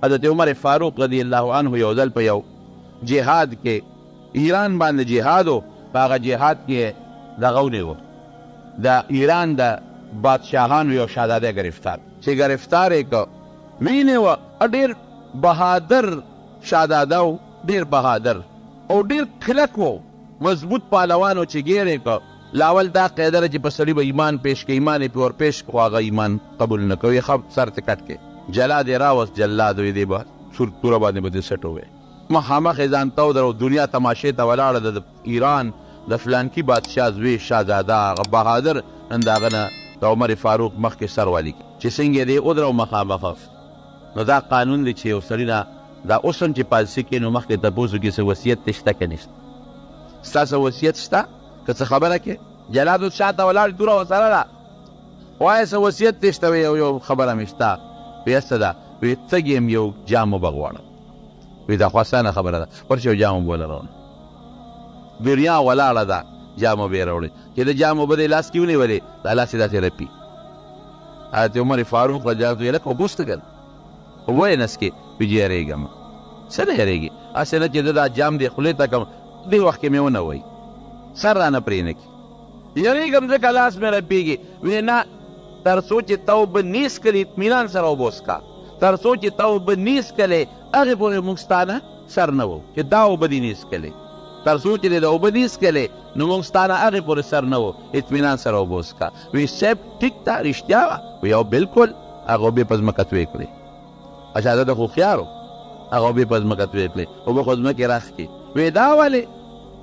حضرت عمر فاروق رضی الله عنه یو ځل په یو جهاد کې ایران باندې جهاد و، په هغه جهاد کې دغه ونیو د ایران د بادشاهانو یو شهزاده ګرفتار، چې ګرفتار یې که وینیوه ډېر بهادر شهزاده و، ډېر بهادر او ډېر کلک و، مضبوط پهلوان و چې ګیر یې که لاول دا قاعده ده چې په سړي به ایمان پیش که، ایمان یې پې ور پیش کړو هغه ایمان قبول نه کوي، ښه سر ته کټ کې جلاد یې راوست، جلاد وی دی به توره باندې به دې سټ ووی، مخامخ یې ځان ته ودرو، دنیا تماشې ته ولاړه ده د ایران د فلانکي بادشاه زوی شهزاده هغه بهادر نن د هغه نه د عمر فاروق مخکې سر والي چې څنګه دی ودرو مخامخ. نو دا قانون دی چې یو سړي نه دا اوس هم چې پالیسي کوي نو مخکې تپوس وکړي څه وصیت دې شته که نشته، ستاسو وصیت شته که څه خبره کې جلاد اوس شاته ولاړ توره ورسره ده، وایه څه وصیت دې شته، یو خبره مې شته، وایي څه ده، وایي تږی یم یو جام وبه غواړم، وایي دا خو اسانه خبره ده، ورشه یو جام اوبه ولروم، بریا ولاړه ده جام اوبه یې راوړې، چې د جام اوبه دې لاس کې ونیولې دا لاس یې داسې رپي. حضرت عمر فاروق رضی الله عنه لکه اوبه وڅښل، اوبه یې نسکې، وایي یارېږم، څه نه یارېږي، هسې نه چې زه دا جام دې خولې ته کړم دې وخت کې مې ونه وایي سر رانه پرې نه کړي، یارېږم ځکه لاس مې رپېږي، وایي نه تر څو چې ته اوبه نیس کړې اطمینان سره اوبه وڅښه، تر څو چې ته اوبه نیس کړې هغې پورې موږ ستا نه سر نه وو چې دا اوبه دې نیس کړې، تر څو چې دې د اوبه نیس کړې نو موږ ستا نه هغې پورې سر نه وو، اطمینان سره اوبه وڅښه. وایي صاحب ټیک ده رښتیا وه، وایي او بلکل هغه اوبې په ځمکه تویې کړې، اچھا د هوښیار و، هغه اوبې په ځمکه تویې کړې، اوبه خو ځمکې راښکې، وایي دا ولې،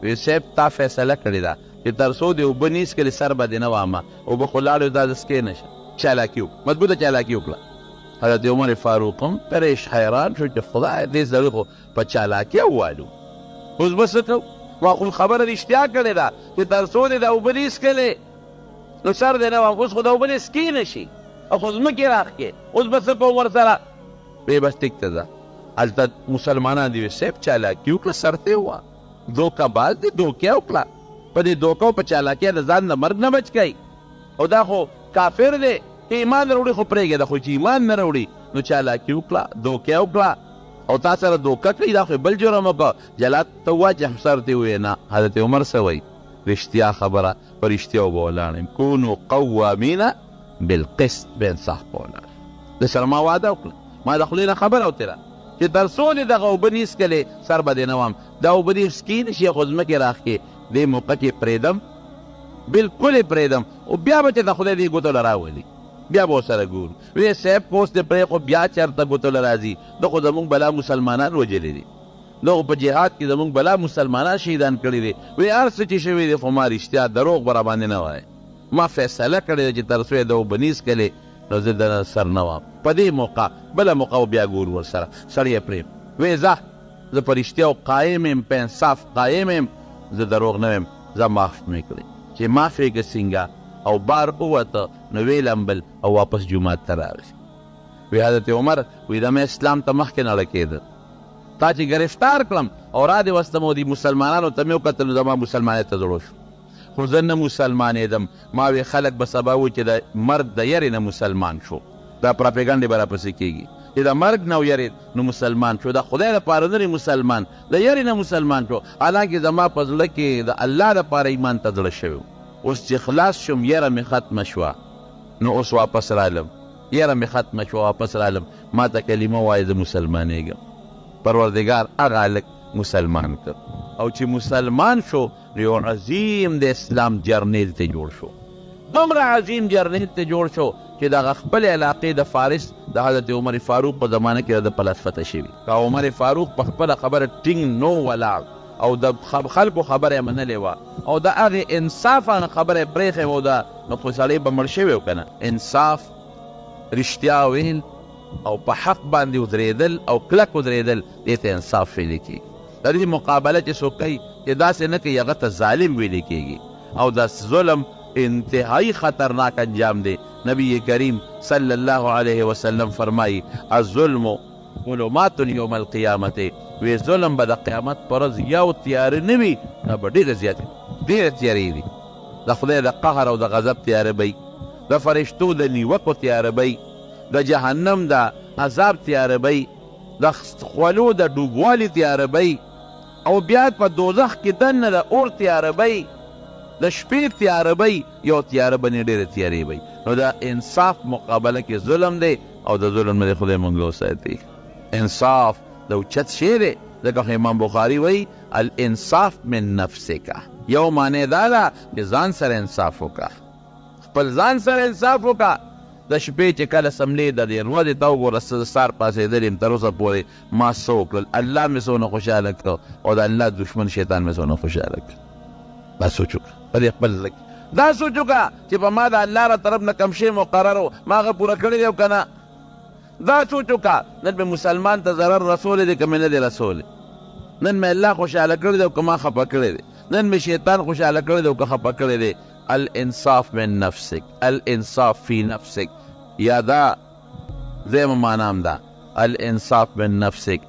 وایي صاحب تا فیصله کړې ده چې تر څو دې اوبه نیس کړې سر به دې نه وامه، اوبه خو لاړې دا دسکې نه شه، چالاکي وکړه، مضبوطه چالاکي وکړه. حضرت عمر فاروق هم پریش حیران شو چې خدای دې سړي خو په چالاکي ووالو، اوس به څه کوو، ما خو خبره رښتیا کړې ده چې تر څو دې د اوبه نیس کړې نو سر دې نه وام، اوس خو د اوبه دې سکې نه شي او خو ځمکې راښکې، اوس به څه کوم ورسره، وایي بس ټیک ته ځه. هلته مسلمانان دي وایي صاحب چالاکي وکړه، سر ته یې ووایه، دوکه باز دې دوکه وکړه، په دې دوکه او په چالاکۍ د ځان د مرګ نه بچ کوي، او دا خو کافر دی که ایمان راوړي خو پرېږده، خو چې ایمان نه راوړي نو چالاکي وکړه، دوکه وکړه او تا سره دوکه کړي دا خو بل جرم وکړه، جلاد ته ووایه چې افسر ته ووایي نه. حضرت عمر څه وایي رښتیا خبره په رښتیا اوبه ولاړ یم، کونو قوامین بالقسط به انصاف په ولاړ، د سره ما وعده وکړه، ما د خولې نه خبره وتېره چې تر څو دې دغه اوبه نیس کړې سر به دې نه وام، دا اوبه دې سکې نه شي خو ځمکې راښکې، دې موقع کې پرېږدم، بلکل یې پرېږدم او بیا به چې د خدای دې ګوتو له راولي بیا به ورسره ګورو. وایي صاحب پوس دې پرېښو بیا چېرته ګوتو له راځي، ده خو زمونږ بلا مسلمانان وژلي دي، ده خو په جهاد کې زمونږ بلا مسلمانان شهیدان کړي دي، وایي هر څه چې شوي دي خو ما رښتیا دروغ به راباندې نه وایي، ما فیصله کړې ده چې تر څو یې د اوبه نیس کړې نو زه د سر نه وام، په دې موقع بله موقع بیا ګورو ورسره، سړی یې پرېږ. وایي ځه زه په رښتیاو قایم یم، په انصاف قایم یم، زه دروغ نه یم، زه معاف مې کړې، چې معاف یې که څنګه او بار ووته نو ویې لمبل او واپس جومات ته راغی. وی حضرت عمر وی دا مې اسلام ته مخکې نړه کېده، تا چې ګرفتار کړم او را دې وستم او دې مسلمانانو ته مې وکتل نو زما مسلمانۍ ته زړه شو، خو زه نه مسلمانېدم، ما وی خلک به سبا وایي چې د مرګ د یرې نه مسلمان شو، دا پراپیګنډې به راپسې کېږي چې د مرګ نه ویرېد نو مسلمان شو، د خدای لپاره نه مسلمان، د یرې نه مسلمان شو، حالانکې زما په زړه کې د الله لپاره ایمان ته زړه شوی، اوس چې خلاص شم یره مې ختمه شوه نو اوس واپس رالم، یره مې ختمه شوه واپس رالم، ما ته کلمه وایه زه مسلمانېږم. پروردګار هغه هلک مسلمان کړ او چې مسلمان شو نو یو عظیم د اسلام جرنیل ته جوړ شو، دومره عظیم جرنیل ته جوړ شو چې دغه خپل علاقې د فارس د حضرت عمر فاروق په زمانه کې د پلس فتح شوي، که عمر فاروق په خپله خبره ټینګ نو ولاړ او د خلکو خبره یې منلې وه او د هغې انصافانه خبره یې پرېښې وه، دا نو خو سړی به مړ شوی و که نه. انصاف، رښتیا ویل او په حق باندې ودرېدل او کلک ودرېدل دې ته انصاف ویلې کېږي. د دې مقابله چې څوک کوي چې داسې نه کوي هغه ته ظالم ویلې کېږي او د ظلم انتهایی خطرناک انجام دی. نبی کریم صلی الله علیه وسلم فرمایي الظلم ظلمات یوم القیامت، وی ظلم به د قیامت پر ورځ یو تیاره نه وي، دا به ډېره زیاتې ډېره تیارې دي، د خدای د قهر او د غضب تیاره به وي، د فرشتو د نیوکو تیاره به وي، د جهنم د عذاب تیاره به وي، د خولو د ډوبوالي تیاروي او بیا په دوزخ کې دننه د اور تیاروي د شپې تیاروي یو تیاره بنې ډېرې تیارې وي نو د انصاف مقابله کې ظلم دی او د ظلم نه خدای موږ وساتي انصاف د اوچت شی دی ځکه امام بخاري وایي الانصاف من نفسک یو معنی دا ده چې ځان سره انصاف وکړه خپل ځان سره انصاف وکړه د شپې چې کله سملې د دې ورځې ته وګوره سار پاسېدل یم تر اوسه پورې ما څه وکړل الله مې څونه خوشحاله کړه او د الله دشمن شیطان مې څونه خوشحاله کړه دا سوچ وکړه په دې خپل زړه کې دا سوچ وکړه چې په ما د الله را طرف نه کم شی مقرر و ما هغه پوره کړی دی او که نه دا سوچ وکړه نن مې مسلمان ته ضرر رسولی دی که مې نه دی رسولی نن مې الله خوشحاله کړی دی او که ما خفه کړی دی نن مې شیطان خوشحاله کړی دی او که خفه کړی دی الانصاف من نفسک الانصاف فی نفسک یا دا زیم معنام دا الانصاف من نفسک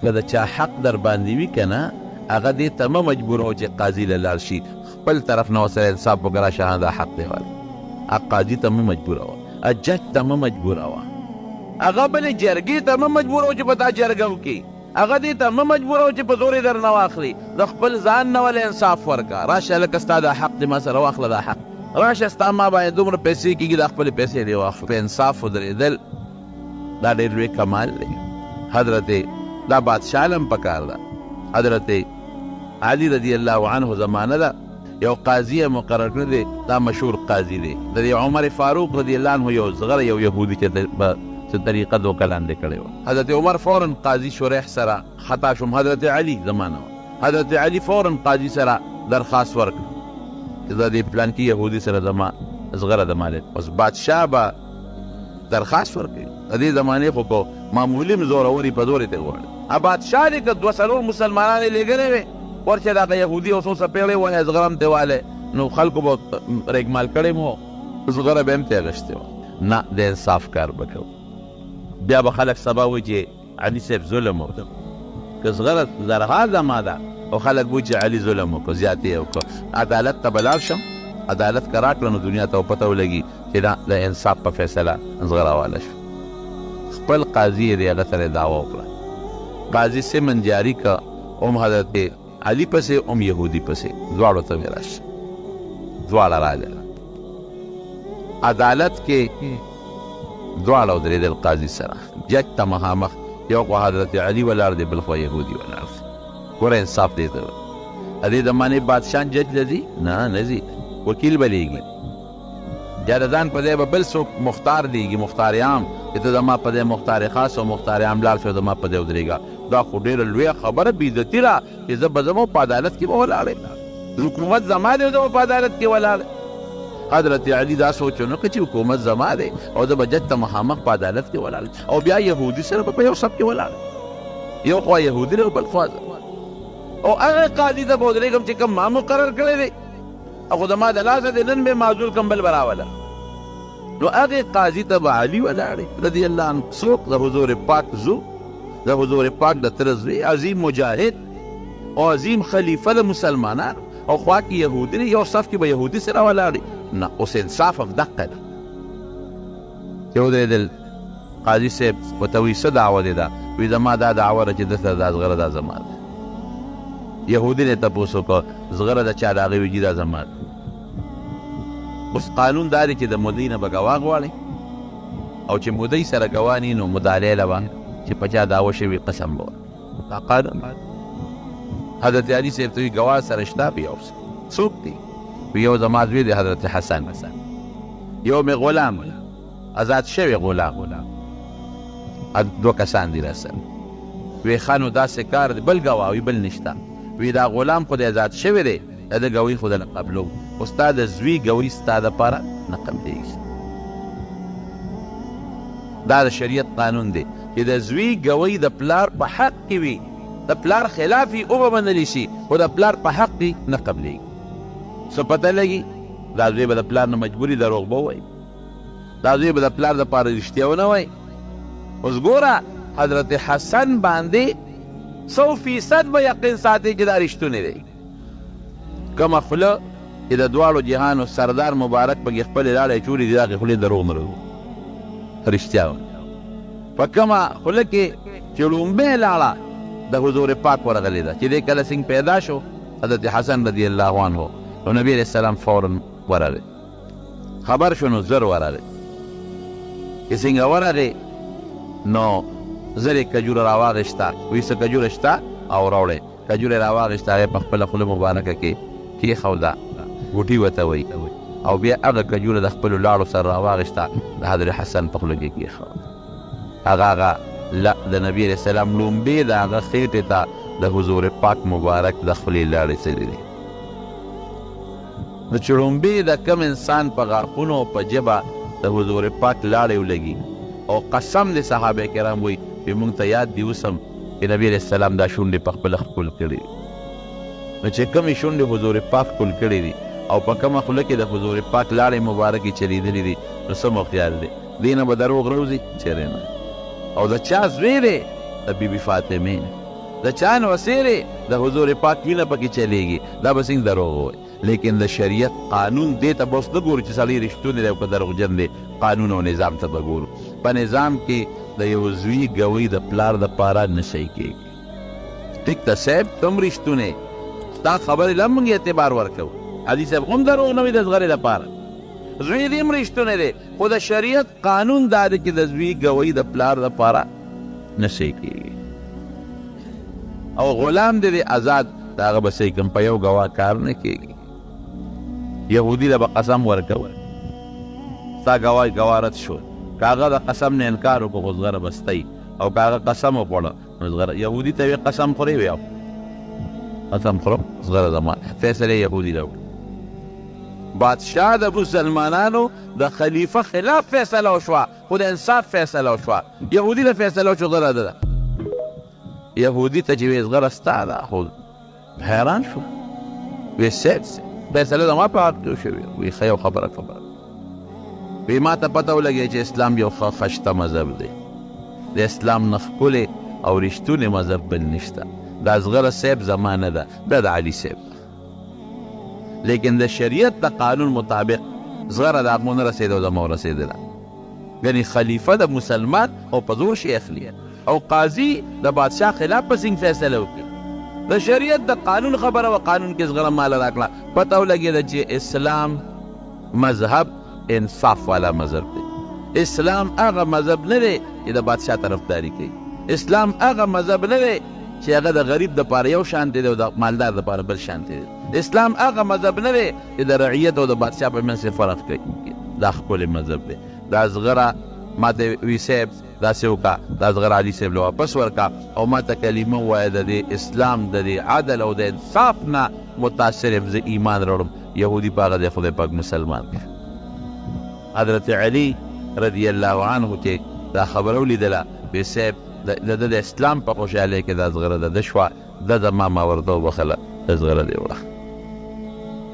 که د چا حق در باندې وي که نه هغه دې ته مه مجبوروه چې قاضي له لاړ شي خپل طرف نه ورسره انصاف وکړه شاهان دا حق دی والی قاضي ته مه مجبوروه جج ته مه مجبوروه هغه بلې جرګې ته مه مجبوروه چې په تا جرګه وکړي هغه دې ته مه مجبوروه چې په زور یې درنه واخلي د خپل ځان نه ولې انصاف ورکړه راشه لکه ستا دا حق دې ما سره واخله دا حق راشه ستا ما باندې دومره پیسې کېږي دا خپلې پیسې دې واخله په انصاف ودرېدل دا ډېر لوی کمال دی حضرت دا بادشاه له هم پکار ده حضرت علي رضی الله عنه زمانه ده یو قاضي مقرر کړی دی دا مشهور قاضي دی د دې عمر فاروق رضی الله عنه یو زغره یو یهودي چې څه طریقه دوکه لاندې کړې وه حضرت عمر فورا قاضي شریح سره خطا شوم حضرت علي زمانه وه حضرت علي فورا قاضي سره درخواست ورکړ چې دا دې پلانکي یهودي سره زما زغره د مالک اوس بادشاه به درخواست ورکوي د دې زمانې خو په معمولي م زوروري په زور یې ته غواړي بادشاه دی که دوه څلور مسلمانان یې لېږلی وې ورچې دغه یهودي او څو څپېړې ووایه زغره هم ترې والی نو خلکو به ریګمال کړی مو زغره به هم ترې اخیستې وه نه د انصاف کار به کوو بیا به خلک سبا وایي چې علي صاحب ظلم وکړ که زغره زرغا زما ده او خلک وایي چې علي ظلم وکړو زیاتې یې وکړو عدالت ته به لاړ شم عدالت که راکړه نو دنیا ته پته ولګي چې دا د انصاف په فیصله زغره واله شو خپل قاضي یې د هغه سره دعوه وکړه قاضي سمن جاري که هم حضرت علي پسې هم یهودي پسې دواړو ته مې راشه دواړه راغله عدالت کې دواړه ودرېدل قاضي سره جج ته مخامخ یو خوا حضرت علي ولاړ دی بل خوا یهودي ولاړ دی ګوره انصاف دی ته د دې زمانې بادشاه جج له ځي نه نه ځي وکیل به لیږي یا د ځان په ځای به بل څوک مختار لیږي مختار عام چې ته زما په ځای مختار خاص او مختار عام لاړ شو زما په ځای ودرېږه دا خو ډېره لویه خبره بېعزتي ده چې زه به زما په عدالت کې به ولاړې حکومت زما دی او زه به په عدالت کې ولاړې حضرت علي دا سوچ ونه کړه چې حکومت زما دی او زه به جج ته مخامخ په عدالت کې ولاړ او بیا یهودي سره به په یو صف کې ولاړ یو خوا یهودي دی او بل خوا او هغه قاضي ته به ودرېږم چې کوم ما مقرر کړی دی او زما د لاسه دی نن مې معذور کم بل به راوله نو هغې قاضي ته به علي ولاړې رضي الله عنه څوک د حضور پاک زو د حضور پاک د تره زوی عظیم مجاهد او عظیم خلیفه د مسلمانانو او خوا کې یهودي دی یو صف کې به یهودي سره ولاړې نه اوس انصاف هم دقه دی چې ودرېدل قاضي صاحب ورته وایي څه دعوه دی دا وایي زما دا دعوه ده چې ده سره دا زغره دا زما ده یهودي نه تپوس وکړه زغره د چا د هغې ویجي دا زما ده اوس قانون دا دی چې د مدعي نه به ګواه غواړې او چې مدعي سره ګواه نه نو مدعلې له به چې په چا دعوه شوي قسم به دا قانون حضرت علي صاحب ته وایي ګواه سره شته په یو څوک دی یو زما زوی دی حضرت حسن یو مې غلام آزاد شوی غلام دوه کسان دي راسره وی ښه نو داسې کار دی بل ګواه وي بل نشته وی دا غلام خو د آزاد شوی دی د ده ګوی خو دله قبلو خو ستا د زوی ګوی ستا دپاره نه قبلېږي دا د شریعت قانون دی چې د زوی ګوی د پلار په حق کې وي د پلار خلاف یې وبمنلی شي خو د پلار په حق کې نه قبلېږي څه پته لګي دا زوی به د پلار نه مجبوري دروغ به ووایي دا زوی به د پلار دپاره رښتیا ونه وایي اوس ګوره حضرت حسن باندې 100% به یقین ساتي چې دا رښتونی دی کومه خوله چې د دواړو جهانو سردار مبارک پکې خپلې لاړې چورې دي د هغې خولې دروغ نه رښتیا په کومه خوله کې چې لومبۍ لاړه د حضور پاک ورغلې ده چې دی کله څنګه پیدا شو حضرت حسن رضی الله عنه نو نبی علیہ السلام فوراً ورغی خبر شو نو زر ورغی چې څنګه ورغی نو زر یې کجوره راواغېسته وایي څه کجوره شته او راوړې کجوره یې راواغېسته هغې په خپله خوله مبارکه کې کېښوده غوټي ورته وایي او بیا هغه کجوره د خپلو لاړو سره راواغېسته د حضرت حسن په خوله کې کېښوده هغه د نبی علیہ السلام لومبې د هغه خېټې ته د حضور پاک مبارک د خپلې لاړې څرې دي نو چې لومبې د کم انسان په غاښونو په ژبه د حضور پاک لاړې ولګي او قسم د صحابه کرام وایي چې موږ ته یاد دي اوس هم چې نبی علیہ السلام دا شونډې په خپله ښکل کړي دي نو چې کومې شونډې حضور پاک ښکل کړي دي او په کومه خوله کې د حضور پاک لاړې مبارکې چلیدلې دي نو څه مختیار دی دې نه به دروغ راوځي چېرې نه او د چا زوی دی د بیبي فاطمې د چا نوسې دی د حضور پاک وینه پکې چلیږي دا به څنګه دروغ ووایي لیکن د شریعت قانون دې ته به اوس نه ګورو چې سړی رښتونی دی او که دروغجن دی قانون او نظام ته به ګورو په نظام کې د یو زوی ګوی د پلار دپاره نه صحیح کېږي ټیک ته صاحب ته هم رښتونی ستا خبرې له موږ اعتبار ورکوو حاجي صاحب هم دروغ نه وي د زغرې دپاره زوی دې هم رښتونی دی خو د شریعت قانون دا دی چې د زوی ګوی د پلار دپاره نه صحیح کېږي او غلام دې دی آزاد د هغه به صحیح کوم په یو ګواه کار نه کېږي یهودي له به قسم ورکوه ستا ګواه رد شو که هغه د قسم نه انکار وکړو خو زغره به ستی او که هغه قسم وخوړه نو زغره یهودي ته وی قسم خورې وی قسم خورم زغره زما فیصله یهودي له بادشاه د مسلمانانو د خلیفه خلاف فیصله وشوه خو د انصاف فیصله وشوه یهودي له فیصله وشو زغره ده یهودي ته چې وی زغره ستا ده خو حیران شو وی صاحب فیصله زما په حق کې وشوې وی ښه یو خبره وی ما ته پته ولګېده چې اسلام یو ښه خشته مذهب دی د اسلام نه ښکلی او رښتونی مذهب بل نشته دا زغره صاحب زما نه ده دا د علي صاحب لیکن د شریعت د قانون مطابق زغره د هغو نه رسېده او زما ورسېدله یعنې خلیفه د مسلمان او په زور شي اخلي او قاضي د بادشاه خلاف په څنګه فیصله وکړي د شریعت د قانون خبره و قانون کې زغره ماله راکړه پته ولګېده چې اسلام مذهب انصاف والا مذهب دی اسلام هغه مذهب نه دی چې د بادشاه طرفداري کوي اسلام هغه مذهب نه دی چې هغه د غریب دپاره یو شانتې دی او د مالدار دپاره بل شانتې دی اسلام هغه مذهب نه دی چې د رعیت او د بادشاه په منځ کې فرق کوي دا ښکلی مذهب دی دا زغره ما ته وی صاحب داسې وکړه دا زغره علي صاحب له واپس ورکړه او ما ته کلمه ووایه د دې اسلام د دې عدل او د انصاف نه متاثر یم زه ایمان راوړم یهودي په هغه دی خدای پاک مسلمان کړه حضرت علی رضی الله عنه چې دا خبره ولیدله وی صاحب د اسلام په خوشحالۍ کې دا زغره ده د شوه ده زما ما ورته وبخله د زغره دی وړه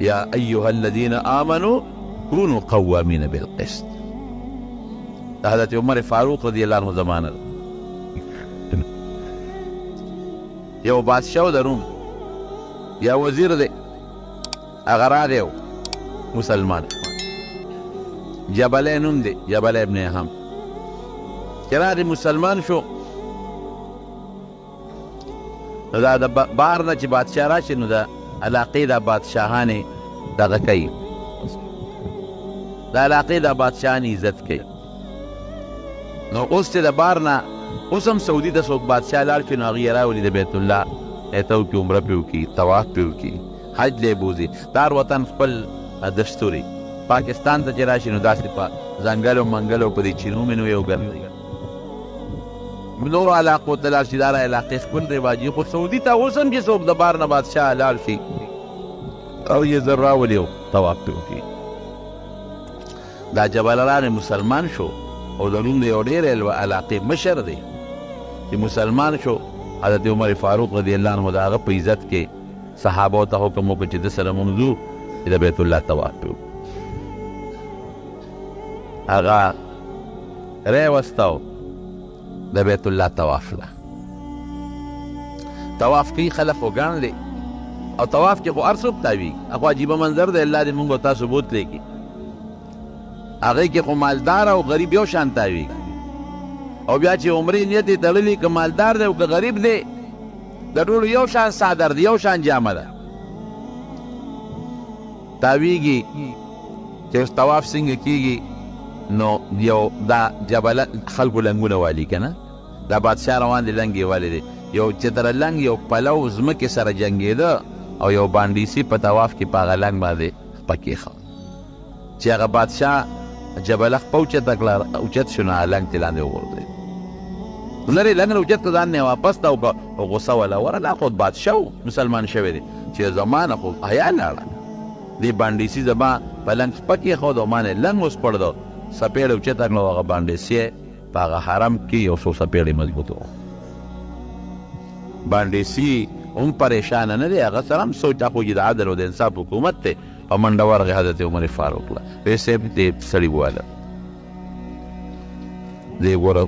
یا ایها الذین آمنوا کونوا قوامین بالقسط د حضرت عمر فاروق رضی الله عنه زمانه ده یو بادشاه د روم یا وزیر دی هغه راغی مسلمان جبله نوم دی جبله ابن هم چې راغی مسلمان شو نو دا د بهر نه چې بادشاه راشي نو د علاقې د بادشاهانې دغه کوي د علاقې د بادشاهانې عزت کوي نو اوس چې د بهر نه اوس هم سعودي ته څوک بادشاه لاړ شي نو هغې یې راولي د بیت الله ایته وکړي عمره پرې وکړي طواف پرې وکړي حج لی بوځي دار وطن خپل دستوري پاکستان ته چې راشي نو داسې په ځنګلو منګلو په دې چینو مینو یو ګرځي نورو علاقو ته لاړ شي دا علاقې خپل رواجي خو سعودي ته اوس هم چې څوک د بهر نه بادشاه لاړ شي او یې زر راولي او طواف پرې وکړي دا جبل راغی مسلمان شو او د روم د یو ډېرې علاقې مشر دی چې مسلمان شو حضرت عمر فاروق رضی الله عنه د هغه په عزت کې صحابو ته حکم وکړ چې د سره مونږ ځو چې د بیت الله طواف پرې وکړو هغه ری وستو د بیت الله طواف له طواف کوي خلک خو ګڼ دی او طواف کې خو هر څوک تاویږي هغه عجیبه منظر دی الله دې مونږ او تاسو بوتلی کړي هغې کې خو مالدار او غریب یو شان تاویږي او بیا چې عمرې نیت یې تړلی که مالدار دی او که غریب دی د ټولو یو شان څادر دی یو شان جامه ده تاویږي چې طواف څنګه کېږي نو یو دا جبله خلکو لنګونه والي که نه دا بادشاه روان دی لنګ یې والي دی یو چې تر لنګ یو پلو ځمکې سره جنګېده او یو بانډیسي په طواف کې په هغه لنګ باندې خپه کېښه چې هغه بادشاه جبله خپه اوچته کړه اوچت شو نو هغه لنګ ترې لاندې وغورځېد لرې لنګ نه اوچت کړه ځان نه واپس ته او غصه وله وره دا خو بادشاه و مسلمان شوی دی چې زما نه خو حیا لاړه دې بانډیسي زما په لنګ خپه کېښود او ما نه لنګ وسپړدو سپېړې اوچته کړه او هغه بانډیسي په هغه حرم کې یو څو سپېړې مضبوط و بانډیسي هم پریشانه نه دی هغه سره هم سوچ خو چې د عدل او د انصاف حکومت دی په منډه ورغې حضرت عمر فاروق له ویې صاحب دې سړي وواله دې ګوره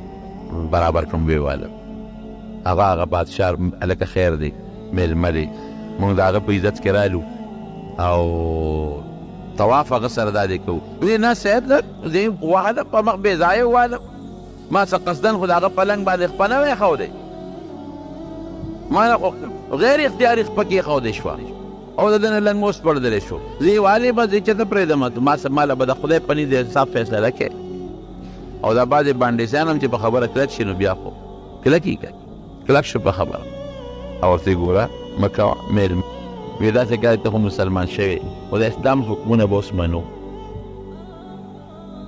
برابر کړم ویې واله هغه بادشاه هلکه خیر دی مېلمه دی موږ د هغه په عزت کې رالو او طواف هغه سره دا دی کوو ویې نه صاحب دې واله په مخ بې ځایه وواله ما څه قصدن خو د هغه په لنګ باندې خپه نه وی ښودی ما نه غیر اختیاري خپه کېښودی شوه او د ده نه لنګ وسپړدلی شو زه یې والې به زه یې چېرته پرېږدم ماله به د خدای په نزد د انصاف فیصله کوې او دا بعضې بانډیسیان هم چې په خبره کلک شي نو بیا خو کلکې کوي کلک شو په خبره او ورته یې ګوره مه کوه مېلمه ویې داسې کوه ته خو مسلمان شوې خو د اسلام حکمونه به اوس منو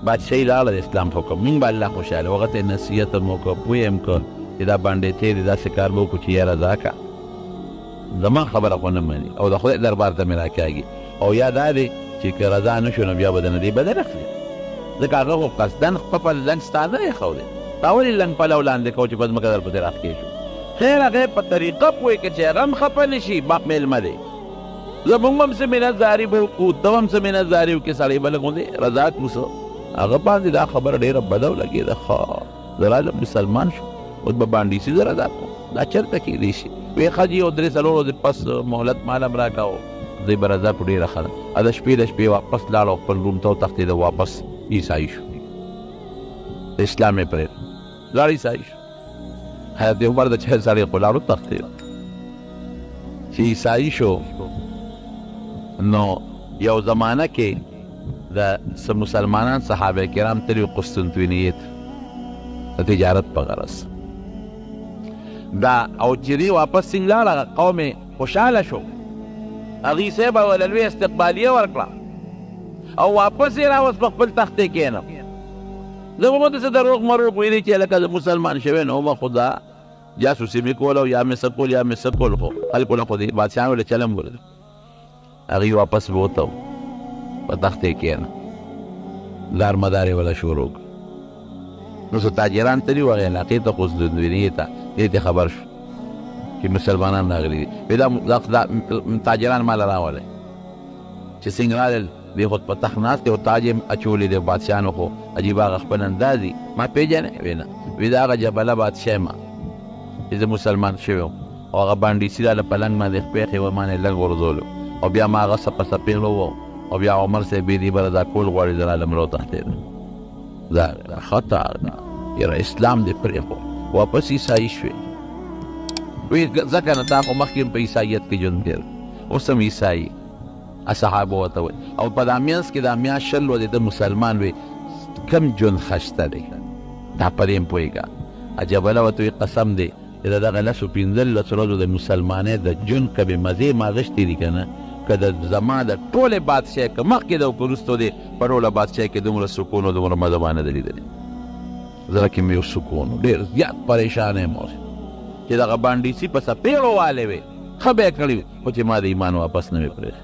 بادشاهي لاړه د اسلام حکم موږ به الله خوشحاله هغه ته یې نصیحت هم وکړه پوه یې هم کړ چې دا بانډې دی داسې کار به وکړو چې یاره دا که زما خبره خو نه مني او د خدای دربار ته مې راکاږي او یا دا دی چې که رضا نه شو نو بیا به د نه دی بدل اخلي ځکه هغه خو قصدن خپه په لنګ ستا نه ایښودی تا ولې لنګ پلو لاندې کوو چې په ځمکه درپسې راښکې شو خیر هغې په طریقه پوهې که چې هغه هم خفه نه شي باق مېلمه دی زمونږ هم څه مینتزاري به وکړو ته هم څه مینتزاري وکړې سړی به لږ غوندې رضا کړو څه هغه باندې دا خبره ډېره بده ولګېده ښه زه رالم مسلمان شو اوس به بانډیسي زه رضا کړم دا چېرته کېدی شي ویې ښه جي یو 3-4 ورځې پس مهلت مال هم راکړه او زه به رضا کړو ډېره ښه ده د شپې واپس لاړ او خپل روم ته وتښتېده واپس عیسایي شو اسلام یې پرېږده لاړ عیسایي شو حضرت عمر د چا سړی خو لاړ وتښتېد چې عیسایي شو نو یو زمانه کې د مسلمانان صحابه کرام تلي قسطنطنیې ته د تجارت په غرض دا او چې دی واپس څنګه لاړه قوم یې خوشحاله شو هغې صاحب اوله لویه استقبالیه ورکړه او واپس یې راوست په خپل تخت یې کېنه زه به مو داسې دروغ مروغ ویلي چې لکه د مسلمان شوی نو به خو دا جاسوسي مې کول او یا مې څه کول یا مې څه کول خو خلکو له خو د بادشاهانو له چلم ګورې هغې واپس بوته په تخت یې کېنه دار مدار یې وله شروع نو څه تاجران تلي وو هغې علاقې ته قسطنطنیې ته دې ته خبر شو چې مسلمانان راغلي دي دا تاجران ماله راولی چې څنګه رالل دی خود په تخت ناست دی او تاج یې اچولی دی بادشاهانو خو عجیب هغه خپل انداز دي ما پېژنې ویې نه وی د هغه جبله بادشاه یم چې زه مسلمان شوی وم او هغه بانډیسي راله په لنګ باندې خپې ایښې وه ما نه یې لنګ غورځولو او بیا ما هغه څپه څپېغلو وو او بیا عمر صاحب بې دې بره دا کول غواړي زه رالم راوتښتېدم دا خطا ده یاره اسلام دې پرېښود واپس عیسایي شوې وی ځکه نه تا خو مخکې هم په عیسایت کې ژوند تېر اوس هم عیسایي صحابه ورته وایي او په دا منځ کې دا میاشت 20 ورځې د مسلمان وی کم ژوند ښایسته دی دا په دې هم پوهېږه جبله ورته وایي قسم دی چې د دغه 15 ورځو د مسلمانۍ د ژوند که بې مزې ماغشتې دي که نه که د زما د ټولې بادشاهۍ که مخکې ده او که وروستو دی په ټوله بادشاهۍ کې دومره سکون او دومره مزه ما نه ده لیدلې زړه کې مې یو سکون و ډېر زیات پریشان یم اوس چې دغه بانډیسي په څپېړو والې وې ښه به یې کړي خو چې ما د ایمان واپس نه مې پرېښی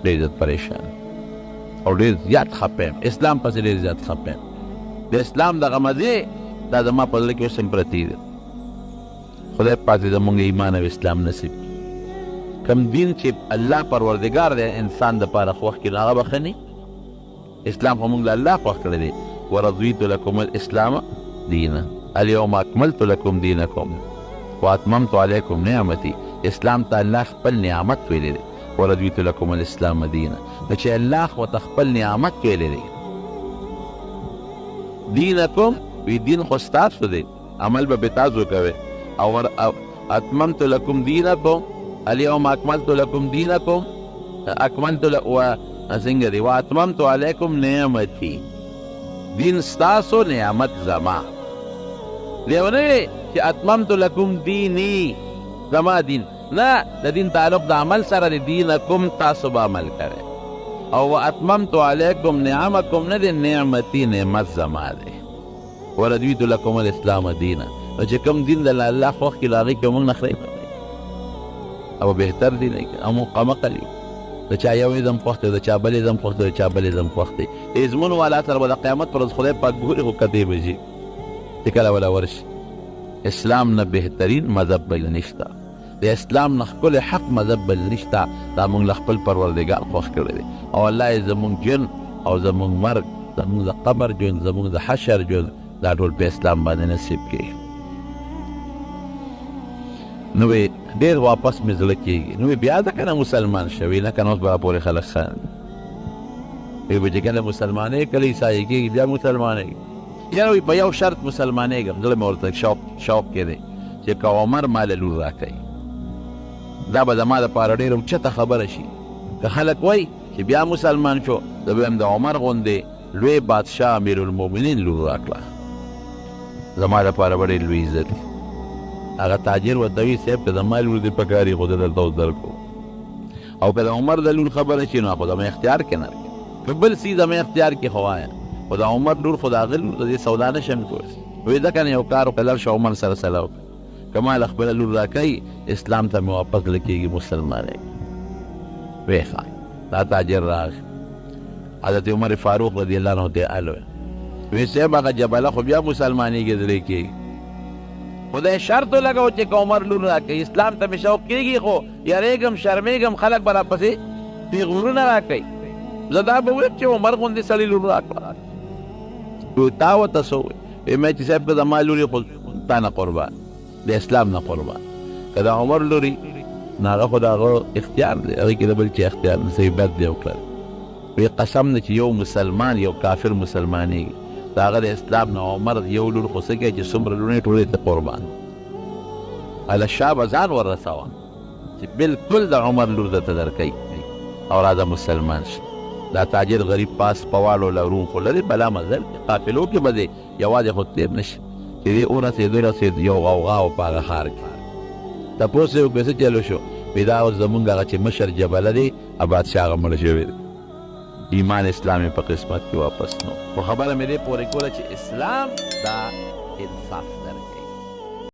ډېر زیات پریشان او ډېر زیات خفه یم اسلام پسې ډېر زیات خفه یم د اسلام دغه مزې دا زما په زړه کې اوس هم پرتې دي خدای پاک دې زموږ ایمان او اسلام نصیب کم دین چې الله پروردګار دی انسان دپاره خوښ کړي نو هغه به ښه نه اسلام خو موږ له الله خوښ کړی دی ورضیت لکم الاسلام دینا اليوم اکملت لکم دینکم واتممت علیکم نعمتي اسلام ته الله خپل نعمت ویلی دی ورضیت لکم الاسلام دینا نو چې الله ورته خپل نعمت ویلی دی دینکم وی دین خو ستاسو دی عمل به تاسو کوي او اتممت لكم دینکم اليوم اکملت لكم دینکم اکملت څنګه دی واتممت علیکم نعمتي دین ستاسو نعمت زما لیونه چې اتممت لكم دینی زما دین نه د دین تعلق د عمل سره د دینکم تاسو به عمل کوي او اتممت علیکم نعمکم نه د نعمتي نعمت زما دی ورضیت لكم الاسلام دینا نو چې کوم دین د الله خوښ کړي هغې کې موږ نخرې کوي او بهتر دی نه او مقمقل یو د چا یو ازم خوښ دی د چا بل ازم خوښ دی د چا بل ازم خوښ دی د ازمونو والا سره به د قیامت پر ورځ خدای پاک ګوري خو کتې به شي چې کله ولا ورشي اسلام نه بهترین مذهب بل نشته د اسلام نه ښکلی حق مذهب بل نشته دا موږ له خپل پروردګار خوښ کړی دی او الله یې زموږ جن او زموږ مرګ زموږ د قبر ژوند زموږ د حشر ژوند دا ټول په اسلام باندې نصیب کړي نو ډېر واپس مې زړه کېږي نو بیا ده که نه مسلمان شوي نه که نه اوس به پورې خلک خاندي وایي چې کله مسلمانۍ کله عیسایي کېږي بیا مسلمانېږي یاره وایي په یو شرط مسلمانېږم زړه مې ورته شوق کې دی چې که عمر ماله لور راکوي دا به زما دپاره ډېره اوچته خبره شي که خلک وایي چې بیا مسلمان شو زه به یم د عمر غوندې لوی بادشاه امیرالمؤمنین لور راکړه زما دپاره به ډېر لوی عزت هغه تاجر ورته وایي صاحب که زما لور دې پکار وي خو زه درته اوس درکړو او که د عمر د لور خبره شي نو خو زما اختیار کې نه کړي که بل څیز زما اختیار کې خو وایم خو د عمر لور خو د هغه لور د دې سودا نه شم کولی وایي ځکه نه یو کار وکړه لاړ شه عمر سره صلاح وکړه که ما له خپله لور راکوي اسلام ته مې واپس زړه کېږي مسلمانېږي ویې ښه دا تاجر راغی حضرت عمر فاروق رضی الله عنه ته الو وی صاحب هغه جبله خو بیا مسلمانېږي زړه کېږي خدای شرط ولګو چې که عمر لور راکوي اسلام ته مې شوق کېږي خو یارېږم شرمېږم خلک به راپسې پیغورونه راکوي زه دا به ویم چې عمر غوندې سړي لور راکړه وی تا ورته څه وویل وی مې چې صاحب که زما لور یې خو تا نه قربان د اسلام نه قربان که د عمر لوري نو هغه خو د هغه اختیار دی هغې کې د بل چا اختیار نه صحیح بد دی وکړل وی قسم نه چې یو مسلمان یو کافر مسلمانېږي د هغه د اسلام نه عمر یو لور خو څه کوي چې څومره لورونه ټولې ته قربان هله شا به ځان وررسوه چې بلکل د عمر لور درته درکوي او راځه مسلمان شي دا تاجر غریب پاس پواړو لرون خو لري بلا مزل قافلو کې به دی یوازې خو تېر نه شي چې دې ورسېد یو غوغا و په هغه ښار کې تپوس یې وکړې څه چلو شو وایي دا اوس زمونږ هغه چې مشر جبله دی بادشاه هغه مړه شوی دی ایمان اسلام په قسمت کې واپس نو خو خبره مې دې پورې کوله چې اسلام دا انصاف